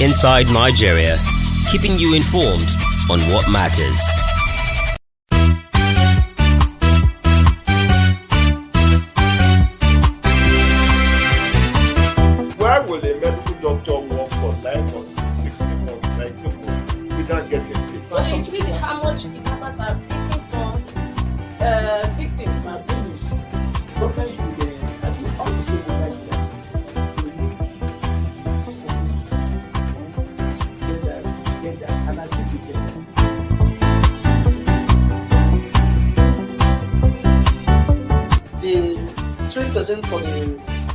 Inside Nigeria, keeping you informed on what matters. Why will a medical doctor work for 9 months, 16 months, 19 months without getting paid? But you see how much the cameras are picking for victims. My goodness, doctors will be I think all the stabilized players get that, and I think we get that. The 3% for the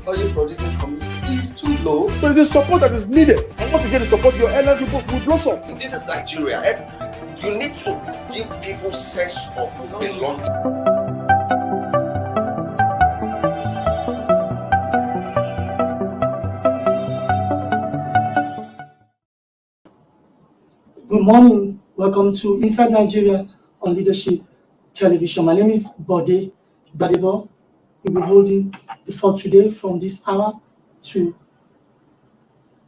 oil producing community is too low. So the support that is needed. And once you get the support, your energy will blossom. This is Nigeria. You need to give people sense of belonging. Good morning. Welcome to Inside Nigeria on Leadership Television. My name is Bode Badebo. We'll be holding the fort today from this hour to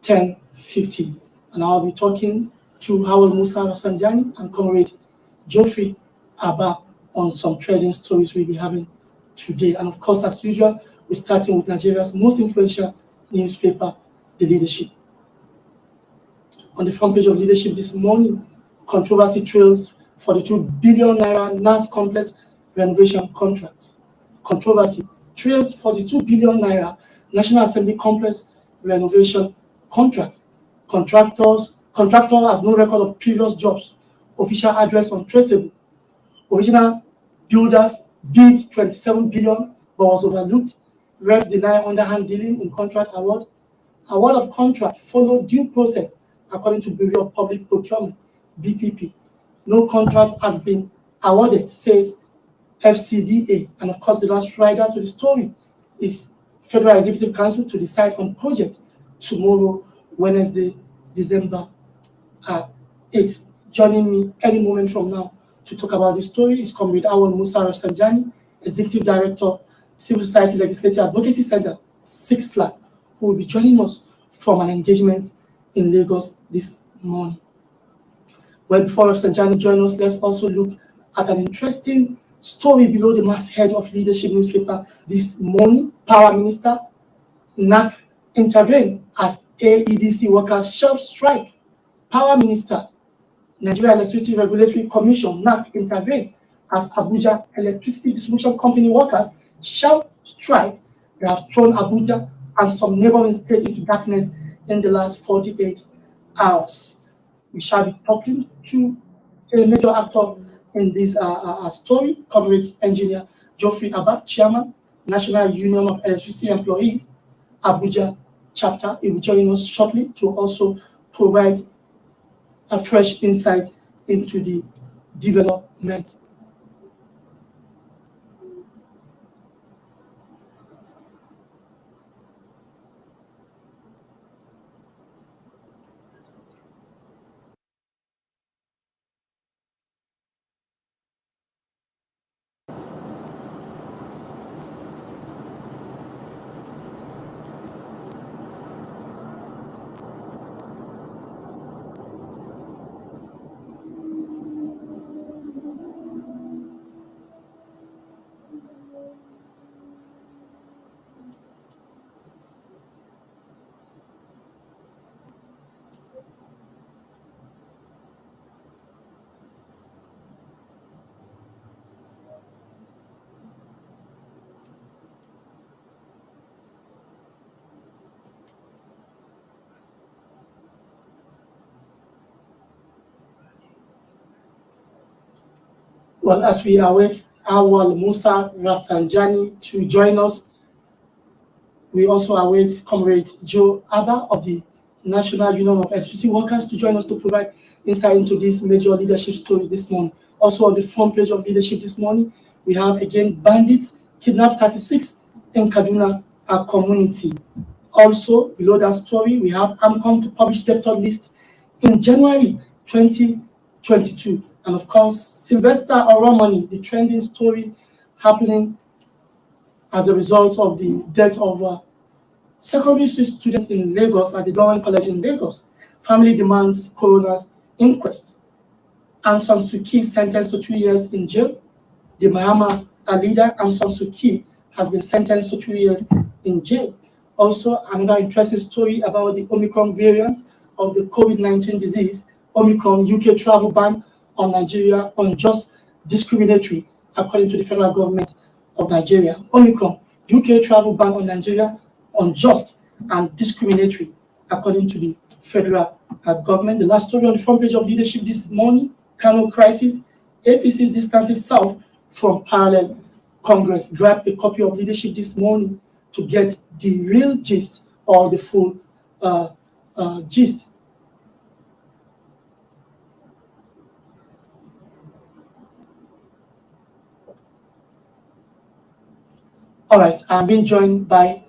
10:50. And I'll be talking to Howell Musa Rafsanjani and Comrade Geoffrey Abba on some trading stories we'll be having today. And of course, as usual, we're starting with Nigeria's most influential newspaper, The Leadership. On the front page of Leadership this morning, controversy trails 42 billion naira NAS complex renovation contracts. Controversy trails 42 billion naira National Assembly complex renovation contracts. Contractor has no record of previous jobs. Official address untraceable. Original builders bid 27 billion but was overlooked. Reps deny underhand dealing in contract award. Award of contract followed due process according to Bureau of Public Procurement, BPP. No contract has been awarded, says FCDA. And of course, the last rider to the story is Federal Executive Council to decide on project tomorrow, Wednesday, December 8th. Joining me any moment from now to talk about this story is Comrade Howell Musa Rafsanjani, Executive Director, Civil Society Legislative Advocacy Center, 6 Slack, who will be joining us from an engagement in Lagos this morning. Well, before Rafsanjani joins us, let's also look at an interesting story below the masthead of Leadership newspaper this morning. Power Minister NAC intervened as AEDC workers shelf strike. Power Minister, Nigeria Electricity Regulatory Commission, NAC intervened as Abuja Electricity Distribution Company workers shelf strike. They have thrown Abuja and some neighboring states into darkness in the last 48 hours. We shall be talking to a major actor in this story, Comrade Engineer Geoffrey Abba, Chairman, National Union of Electricity Employees, Abuja chapter. He will join us shortly to also provide a fresh insight into the development. Well, as we await Howell Musa Rafsanjani to join us, we also await Comrade Joe Abba of the National Union of Electricity Workers to join us to provide insight into these major leadership stories this morning. Also on the front page of Leadership this morning, we have again bandits kidnapped 36 in Kaduna community. Also below that story, we have AMCOM to publish debtor list in January 2022. And of course, Sylvester Oromoni, the trending story happening as a result of the death of secondary students in Lagos at the Dowen College in Lagos. Family demands coroner's inquest. Aung San Suu Kyi sentenced to 2 years in jail. The Myanmar leader, Aung San Suu Kyi, has been sentenced to 2 years in jail. Also, another interesting story about the Omicron variant of the COVID-19 disease. Omicron UK travel ban on Nigeria, unjust, discriminatory, according to the federal government of Nigeria. Omicron UK travel ban on Nigeria, unjust and discriminatory, according to the federal government. The last story on the front page of Leadership this morning: Kano crisis. APC distances south from parallel Congress. Grab a copy of Leadership this morning to get the real gist or the full gist. All right, I'm being joined by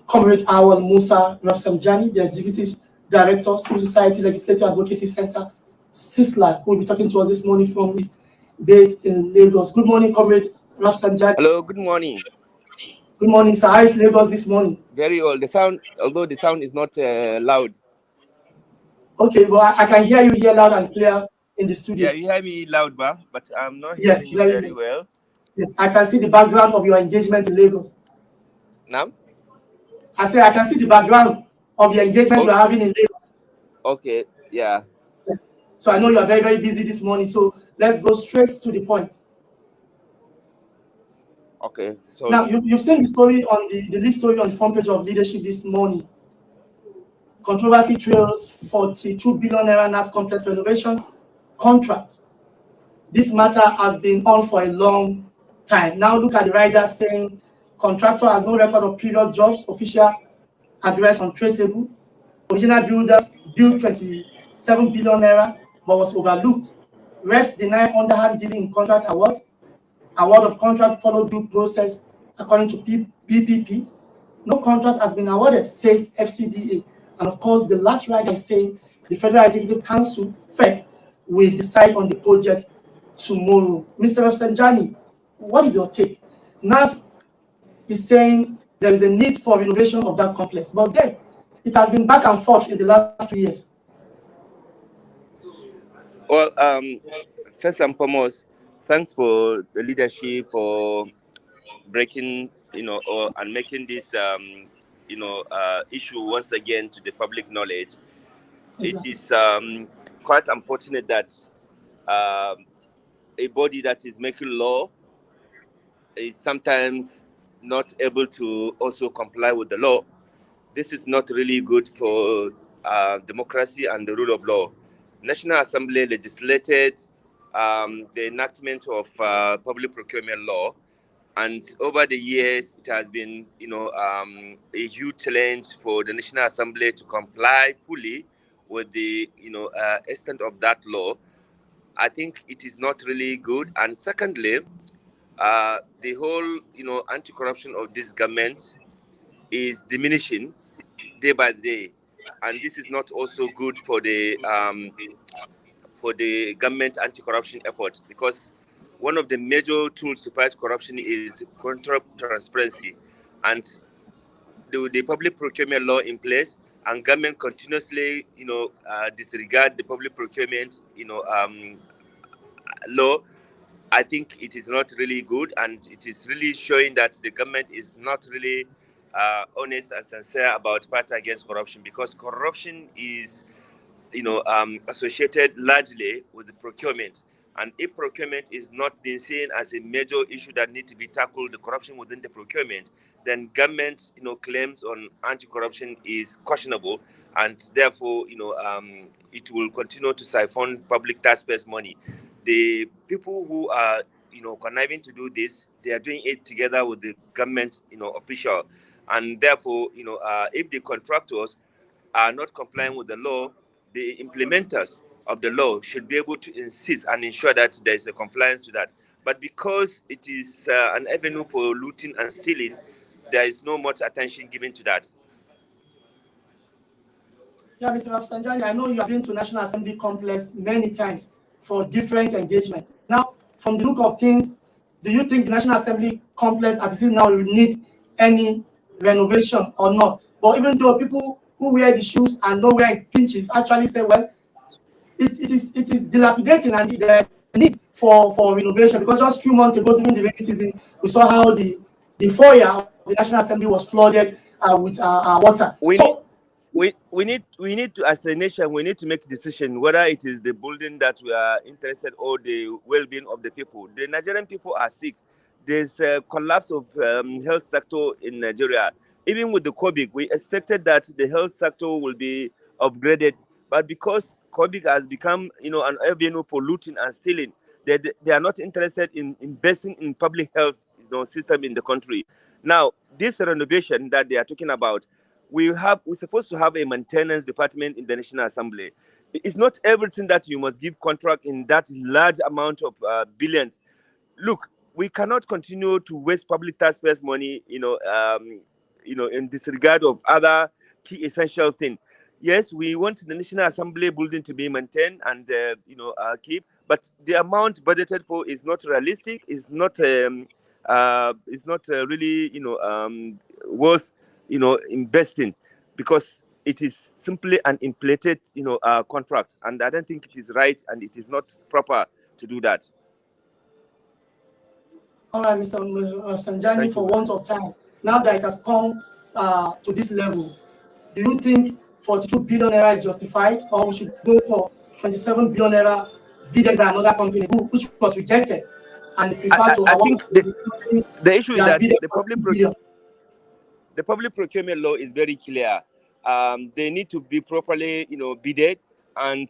Comrade Awal Musa Rafsanjani, the Executive Director, Civil Society Legislative Advocacy Center, CISLA, who will be talking to us this morning from his base in Lagos. Good morning, Comrade Rafsanjani. Hello, good morning. Good morning, sir. How is Lagos this morning? Very well. The sound, although the sound is not loud. Okay, well, I can hear you here loud and clear in the studio. Yeah, you hear me loud, but I'm not Yes, hearing you very well. Yes, I can see the background of your engagement in Lagos. Now? I say I can see the background of the engagement you're having in Lagos. Okay, yeah. So I know you are very, very busy this morning. So let's go straight to the point. Okay. So now you've seen the story on the lead story on the front page of Leadership this morning. Controversy trails 42 billion naira NAS complex renovation contract. This matter has been on for a long time. Now look at the rider saying contractor has no record of period jobs, official address untraceable. Original builders built 27 billion naira but was overlooked. Reps deny underhand dealing in contract award. Award of contract followed due process according to BPP. No contract has been awarded, says FCDA. And of course, the last rider is saying the Federal Executive Council, FEC, will decide on the project tomorrow. Mr. Rafsanjani, what is your take? NAS is saying there is a need for renovation of that complex, but then it has been back and forth in the last 2 years. Well, first and foremost, thanks for the leadership for breaking, and making this, issue once again to the public knowledge. Exactly. It is quite unfortunate that a body that is making law is sometimes not able to also comply with the law. This is not really good for democracy and the rule of law. National Assembly legislated the enactment of public procurement law, and over the years it has been, a huge challenge for the National Assembly to comply fully with the, extent of that law. I think it is not really good. And secondly, the whole, anti-corruption of this government is diminishing day by day, and this is not also good for the government anti-corruption effort, because one of the major tools to fight corruption is control transparency, and the public procurement law in place, and government continuously, disregard the public procurement, law. I think it is not really good, and it is really showing that the government is not really honest and sincere about fight against corruption, because corruption is, associated largely with the procurement. And if procurement is not being seen as a major issue that needs to be tackled, the corruption within the procurement, then government, claims on anti-corruption is questionable, and therefore, it will continue to siphon public taxpayers' money. The people who are, conniving to do this, they are doing it together with the government, official, and therefore, if the contractors are not complying with the law, the implementers of the law should be able to insist and ensure that there is a compliance to that. But because it is an avenue for looting and stealing, there is no much attention given to that. Yeah, Mr. Rafsanjani, I know you have been to National Assembly complex many times for different engagements. Now, from the look of things, do you think the National Assembly complex as it is now will need any renovation or not? But even though people who wear the shoes and know where it pinches actually say, well, it is dilapidating and there is a need for renovation, because just a few months ago during the rainy season, we saw how the foyer of the National Assembly was flooded with water. We need So we need to, as a nation, we need to make a decision whether it is the building that we are interested or the well-being of the people. The Nigerian people are sick. There's a collapse of health sector in Nigeria. Even with the COVID, we expected that the health sector will be upgraded, but because COVID has become, an avenue for looting and stealing, they are not interested in investing in public health, system in the country. Now, this renovation that they are talking about, we're supposed to have a maintenance department in the National Assembly. It's not everything that you must give contract in that large amount of billions. Look, we cannot continue to waste public taxpayers' money, in disregard of other key essential things. Yes, we want the National Assembly building to be maintained and keep, but the amount budgeted for is not realistic. Is not really worth investing, because it is simply an inflated contract, and I don't think it is right and it is not proper to do that. all right, Mr. Sanjani, Thank for you. want of time, now that it has come to this level, do you think 42 billion naira is justified, or we should go for 27 billion naira bidded by another company which was rejected, and they prefer to I award think to the company the issue is that that bidded the 42 billion? public procurement law is very clear. They need to be properly, bidded, and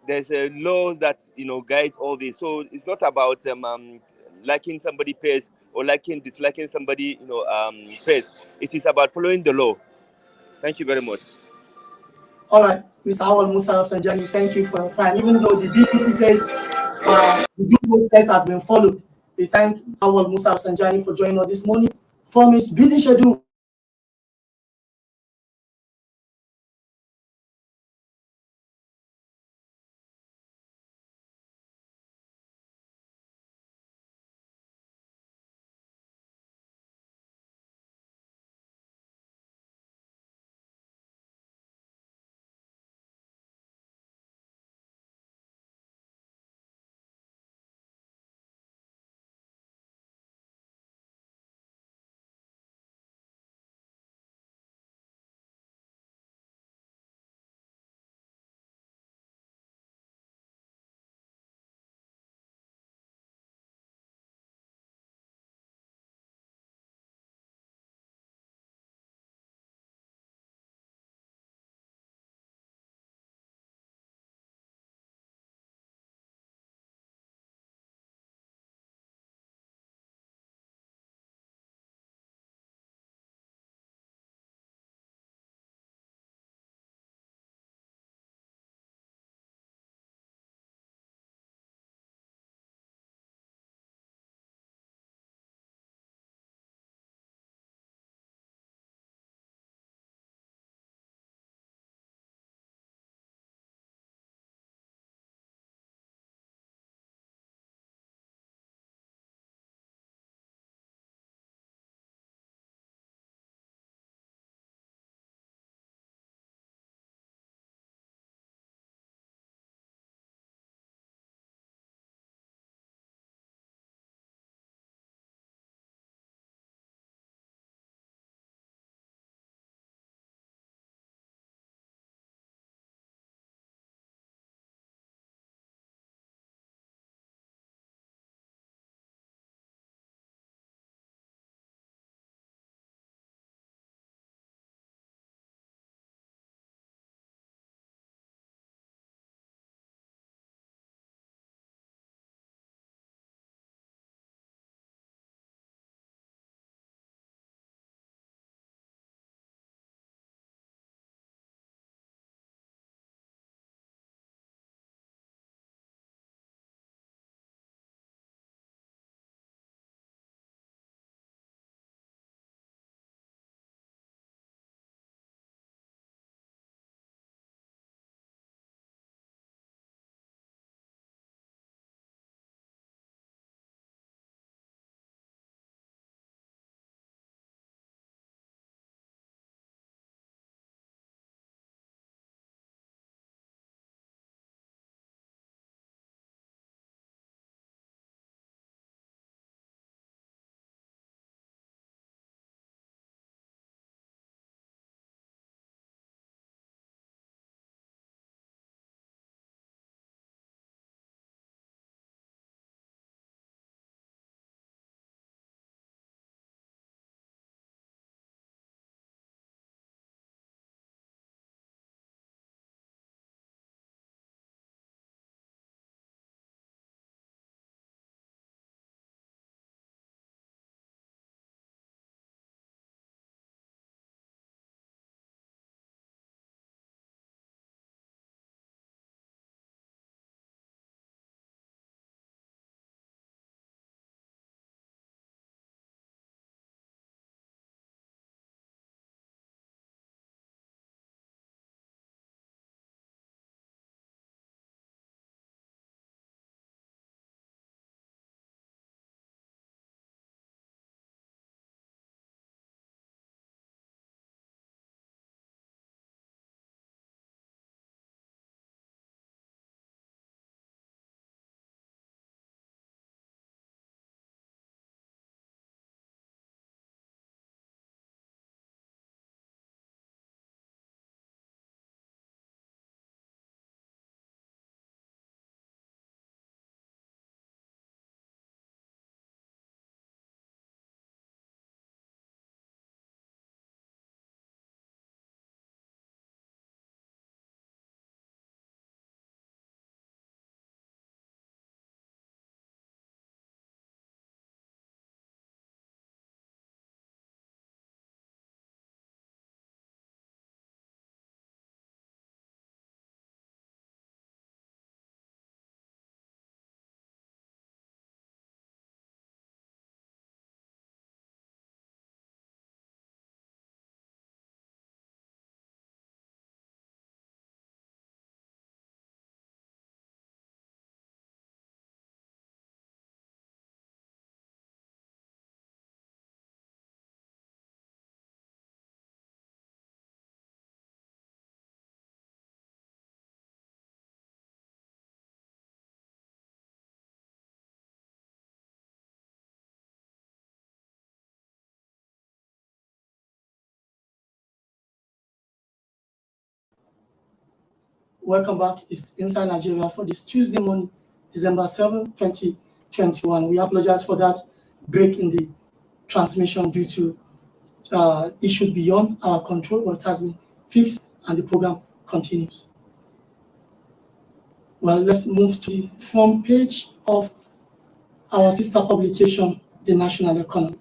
there's laws that guide all this. So it's not about liking somebody pays or disliking somebody pays. It is about following the law. Thank you very much. All right, Mr. Awal Musa Sanjani, thank you for your time. Even though the BPP said the due process has been followed, we thank Awal Musa Sanjani for joining us this morning from his busy schedule. Welcome back. It's Inside Nigeria for this Tuesday morning, December 7, 2021. We apologize for that break in the transmission due to issues beyond our control, but it has been fixed and the program continues. Well, let's move to the front page of our sister publication, The National Economy.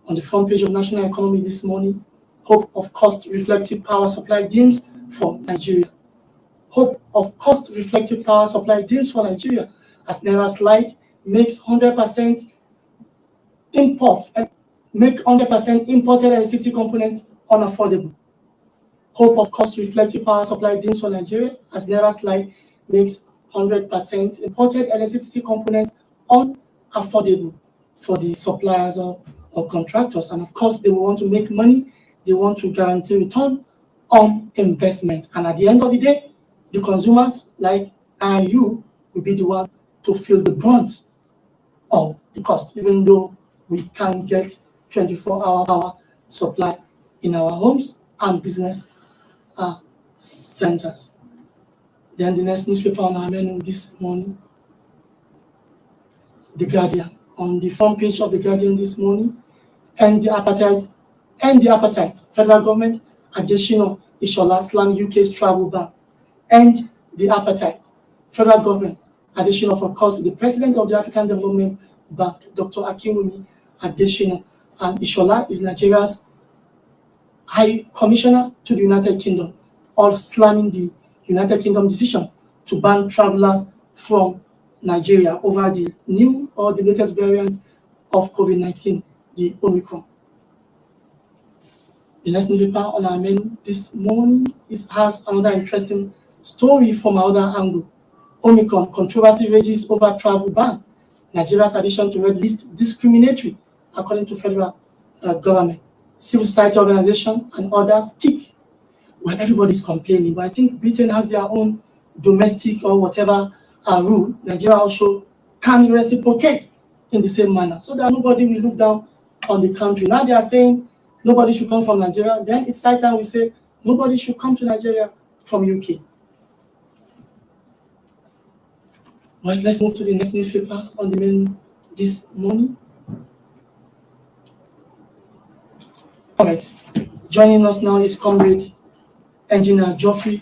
On the front page of National Economy this morning, hope of cost-reflective power supply deals for Nigeria. Hope of cost-reflective power supply deals for Nigeria as Naira slide makes 100% imports and make 100% imported electricity components unaffordable. Hope of cost-reflective power supply deals for Nigeria as Naira slide makes 100% imported electricity components unaffordable for the suppliers or contractors. And of course, they want to make money. They want to guarantee return on investment. And at the end of the day, the consumers, like I and you, will be the one to feel the brunt of the cost, even though we can get 24-hour power supply in our homes and business centers. Then the next newspaper on our menu this morning, The Guardian. On the front page of The Guardian this morning, end the appetite. Federal government, additional Ishola slam UK's travel ban. End the appetite. Federal government, additional, of course, the president of the African Development Bank, Dr. Akinwumi Adesina, and Ishola is Nigeria's High Commissioner to the United Kingdom, all slamming the United Kingdom decision to ban travelers from Nigeria over the new or the latest variant of COVID-19, the Omicron. The next newspaper on our menu this morning has another interesting story from another angle. Omicron controversy rages over travel ban. Nigeria's addition to red list discriminatory, according to federal government. Civil society organization and others kick. Well, everybody's complaining, but I think Britain has their own domestic or whatever rule. Nigeria also can reciprocate in the same manner, so that nobody will look down on the country. Now they are saying nobody should come from Nigeria. Then it's time we say nobody should come to Nigeria from UK. Well, let's move to the next newspaper on the menu this morning. All right, joining us now is Comrade Engineer Geoffrey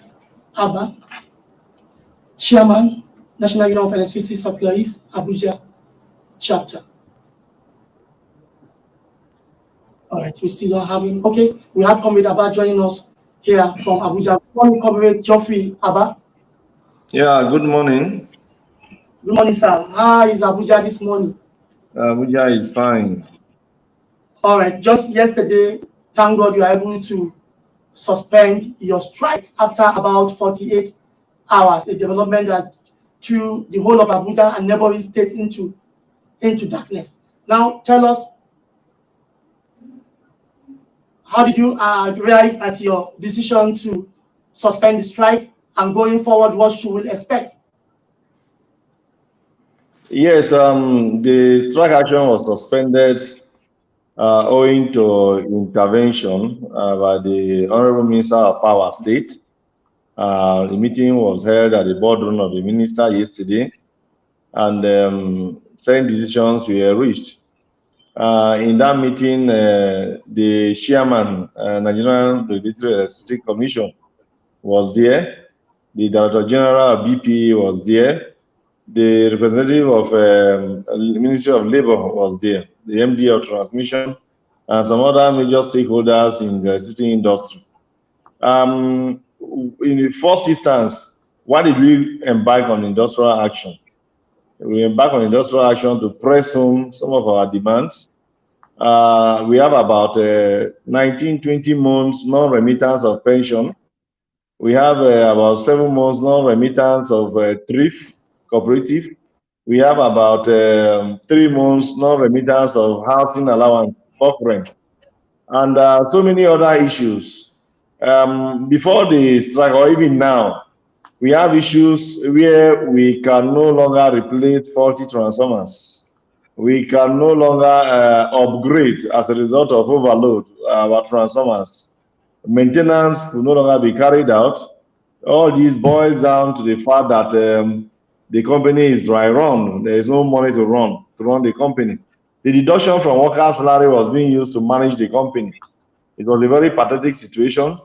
Abba, Chairman, National Union of Electricity Suppliers, Abuja chapter. All right, we still don't have him. Okay, we have Comrade Abba joining us here from Abuja. Good morning, Comrade Geoffrey Abba. Yeah, good morning. Good morning, sir. How is Abuja this morning? Abuja is fine. All right, just yesterday, thank God you are able to suspend your strike after about 48 hours, a development that threw the whole of Abuja and neighboring states into darkness. Now, tell us, how did you arrive at your decision to suspend the strike, and going forward, what should we expect? Yes, the strike action was suspended owing to intervention by the Honorable Minister of Power State. The meeting was held at the boardroom of the minister yesterday, and certain decisions were reached. In that meeting, the chairman, Nigerian Regulatory Electricity Commission, was there. The Director General of BP was there. The representative of the Ministry of Labor was there. The MD of Transmission, and some other major stakeholders in the electricity industry. In the first instance, why did we embark on industrial action? We embarked on industrial action to press home some of our demands. We have about 19-20 months non-remittance of pension. We have about 7 months non-remittance of thrift cooperative. We have about 3 months non-remittance of housing allowance offering, and so many other issues. Before the strike, or even now, we have issues where we can no longer replace faulty transformers. We can no longer upgrade as a result of overload our transformers. Maintenance will no longer be carried out. all this boils down to the fact that the company is dry run. There is no money to run the company. The deduction from workers' salary was being used to manage the company. It was a very pathetic situation.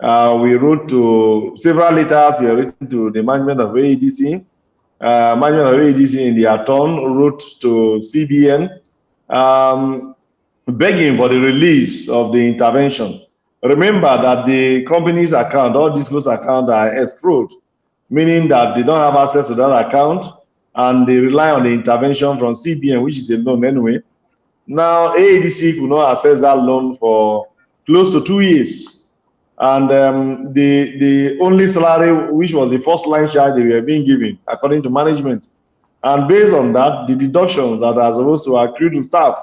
We wrote to several letters. We were written to the management of AEDC. Management of AEDC in their turn wrote to CBN, begging for the release of the intervention. Remember that the company's account, all disclosed accounts are escrowed, meaning that they don't have access to that account and they rely on the intervention from CBN, which is a loan anyway. Now, AEDC could not access that loan for close to 2 years. And the only salary, which was the first line charge, they were being given, according to management. And based on that, the deductions that are supposed to accrue to staff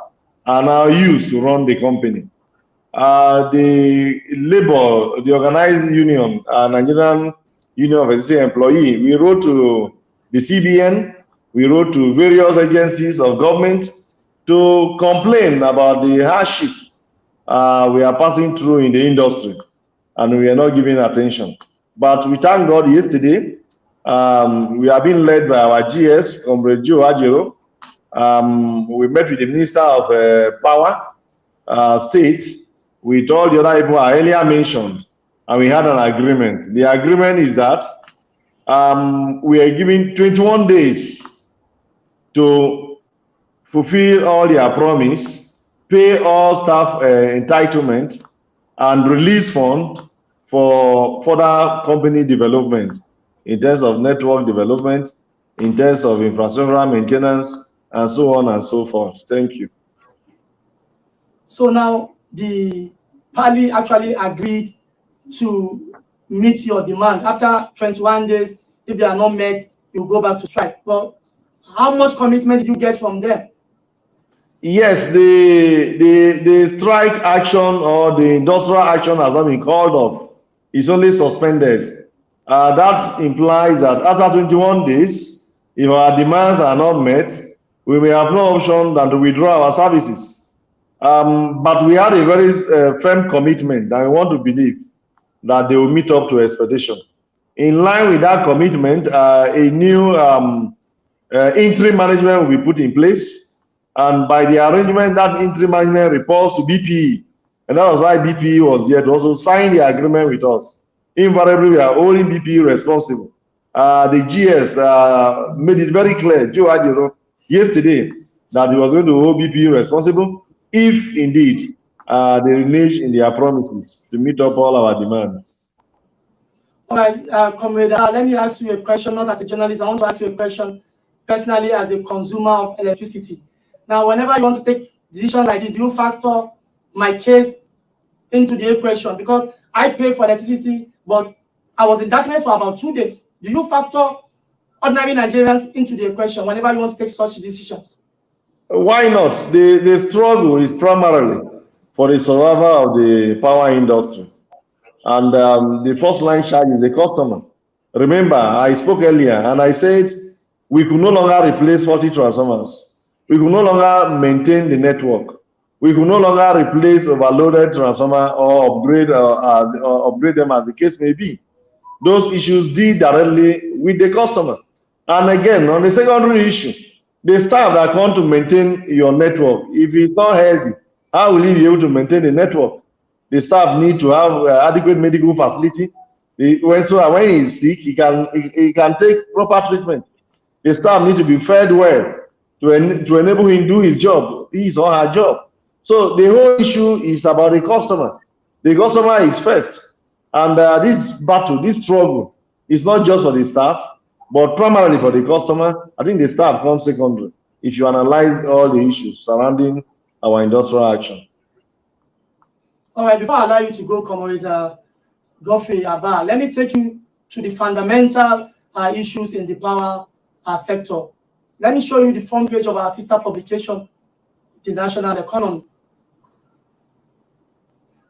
are now used to run the company. The labor, the organized union, Nigerian Union of Existing Employees, we wrote to the CBN, we wrote to various agencies of government to complain about the hardship we are passing through in the industry, and we are not giving attention. But we thank God yesterday, we have been led by our GS, Comrade Joe Ajero. We met with the Minister of Power State, with all the other people I earlier mentioned, and we had an agreement. The agreement is that we are giving 21 days to fulfill all their promise, pay all staff entitlement, and release fund for further company development in terms of network development, in terms of infrastructural maintenance, and so on and so forth. Thank you. So now the party actually agreed to meet your demand. After 21 days, if they are not met, you go back to strike. Well, how much commitment did you get from them? Yes, the strike action or the industrial action has not been called off. It's only suspended. That implies that after 21 days, if our demands are not met, we may have no option than to withdraw our services. But we had a very firm commitment, and we want to believe that they will meet up to expectation. In line with that commitment, a new interim management will be put in place, and by the arrangement, that interim management reports to BPE, and that was why BPE was there to also sign the agreement with us. Invariably, we are holding BPE responsible. The GS made it very clear, Joe Ajero, yesterday, that he was going to hold BPE responsible if indeed they renege in their promises to meet up all our demands. All right, Comrade, let me ask you a question, not as a journalist. I want to ask you a question personally as a consumer of electricity. Now, whenever you want to take decisions like this, do you factor my case into the equation? Because I pay for electricity, but I was in darkness for about 2 days. Do you factor ordinary Nigerians into the equation whenever you want to take such decisions? Why not? The struggle is primarily for the survival of the power industry. And the first line charge is the customer. Remember, I spoke earlier and I said we could no longer replace 40 transformers. We could no longer maintain the network. We could no longer replace overloaded transformer or upgrade them as the case may be. Those issues deal directly with the customer. And again, on the secondary issue, the staff that come to maintain your network, if it's not healthy, how will he be able to maintain the network? The staff need to have adequate medical facility. When he is sick, he can take proper treatment. The staff need to be fed well to enable him to do his job, his or her job. So the whole issue is about the customer. The customer is first. And this battle, this struggle, is not just for the staff, but primarily for the customer. I think the staff comes secondary if you analyze all the issues surrounding our industrial action. All right, before I allow you to go, Comrade Godfrey Abba, let me take you to the fundamental issues in the power sector. Let me show you the front page of our sister publication, The National Economy.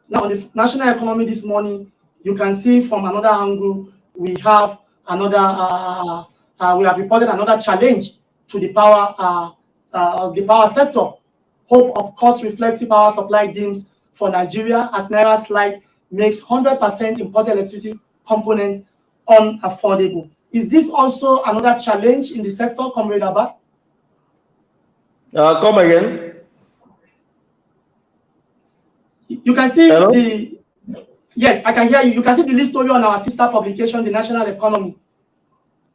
Now, on the national economy this morning, you can see from another angle, we have another, we have reported another challenge to the power sector. Hope of cost-reflective power supply dims for Nigeria as Naira slide makes 100% imported electricity component unaffordable. Is this also another challenge in the sector, Comrade Abba? Come again. You can see Hello? Yes, I can hear you. You can see the lead story on our sister publication, The National Economy.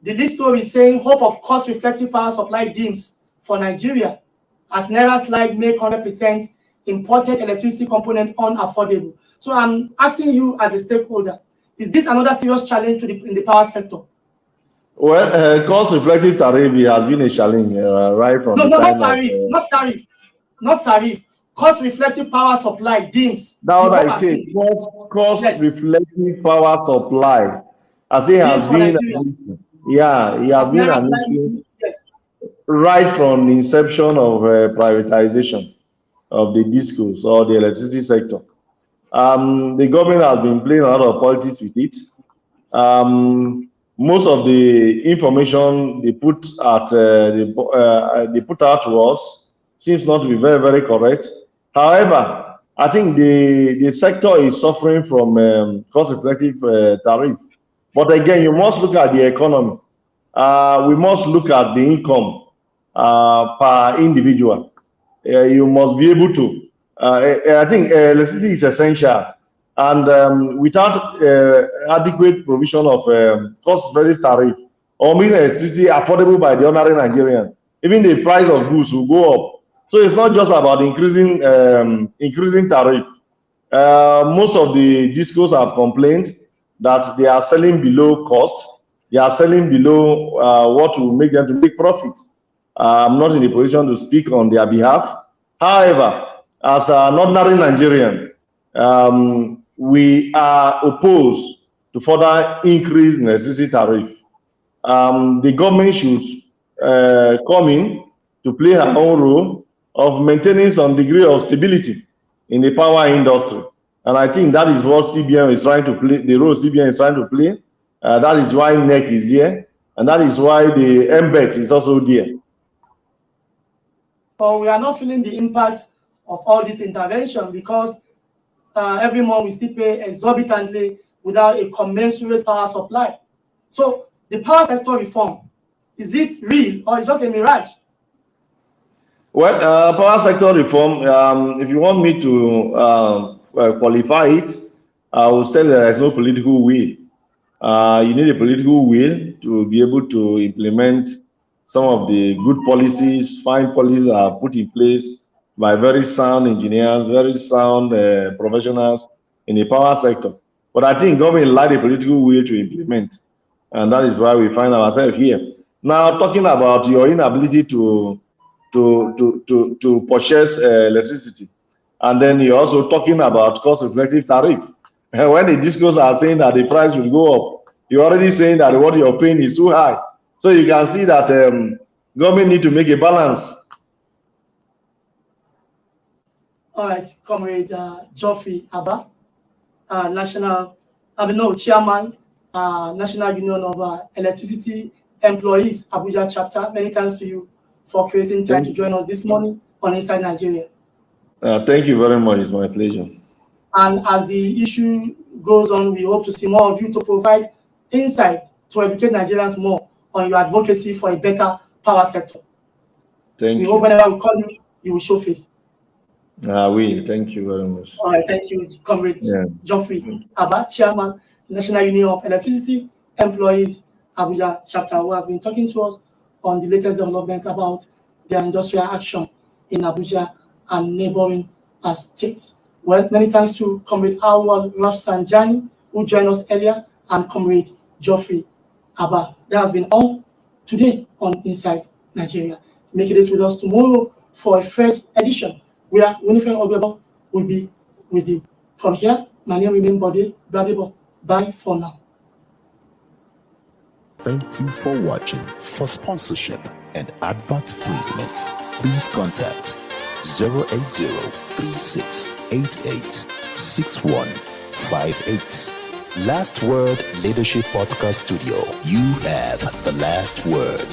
The lead story is saying hope of cost-reflective power supply dims for Nigeria as Naira slide make 100% imported electricity component unaffordable. So I'm asking you as a stakeholder, is this another serious challenge in the power sector? Well, cost-reflective tariff has been a challenge right from the time not tariff. Cost-reflective power supply dims. That's what I say. Cost-reflective power supply, as it has been. It has been an issue right from the inception of privatization of the discos or the electricity sector. The government has been playing a lot of politics with it. Most of the information they put out to us seems not to be very, very correct. However, I think the sector is suffering from cost-reflective tariff. But again, you must look at the economy. We must look at the income per individual. You must be able to. I think electricity is essential. And without adequate provision of cost-reflective tariff or making electricity affordable by the ordinary Nigerian, even the price of goods will go up. So it's not just about increasing tariff. Most of the discos have complained that they are selling below cost. They are selling below what will make them to make profit. I'm not in a position to speak on their behalf. However, as an ordinary Nigerian, we are opposed to further increase in electricity tariff. The government should come in to play her own role of maintaining some degree of stability in the power industry. And I think that is what CBN is trying to play, the role CBN is trying to play. That is why NEC is there, and that is why the MBET is also there. But we are not feeling the impact of all this intervention because every month we still pay exorbitantly without a commensurate power supply. So the power sector reform, is it real or is it just a mirage? Well, power sector reform, if you want me to qualify it, I will say that there is no political will. You need a political will to be able to implement some of the good policies, fine policies that are put in place by very sound engineers, very sound professionals in the power sector. But I think government lacked a political will to implement, and that is why we find ourselves here. Now, talking about your inability to purchase electricity, and then you're also talking about cost-reflective tariff. When the discos are saying that the price will go up, you're already saying that what you're paying is too high. So you can see that government need to make a balance. All right, Comrade Geoffrey Abba, Chairman, National Union of Electricity Employees, Abuja chapter. Many thanks to you for creating time to join us this morning on Inside Nigeria. Thank you very much. It's my pleasure. And as the issue goes on, we hope to see more of you to provide insight to educate Nigerians more on your advocacy for a better power sector. Thank you. We hope whenever we call you, you will show face. Thank you very much. All right, thank you, Comrade Geoffrey Abba, Chairman, National Union of Electricity Employees, Abuja chapter, who has been talking to us on the latest development about their industrial action in Abuja and neighboring states. Well, many thanks to Comrade Awal Rafsanjani, who joined us earlier, and Comrade Geoffrey Abba. That has been all today on Inside Nigeria. Make it with us tomorrow for a fresh edition where Winifred Obebo will be with you. From here, my name remains Bode Gbadebo. Bye for now. Thank you for watching. For sponsorship and advert placements, please contact 080-3688-6158. Last Word Leadership Podcast Studio. You have the last word.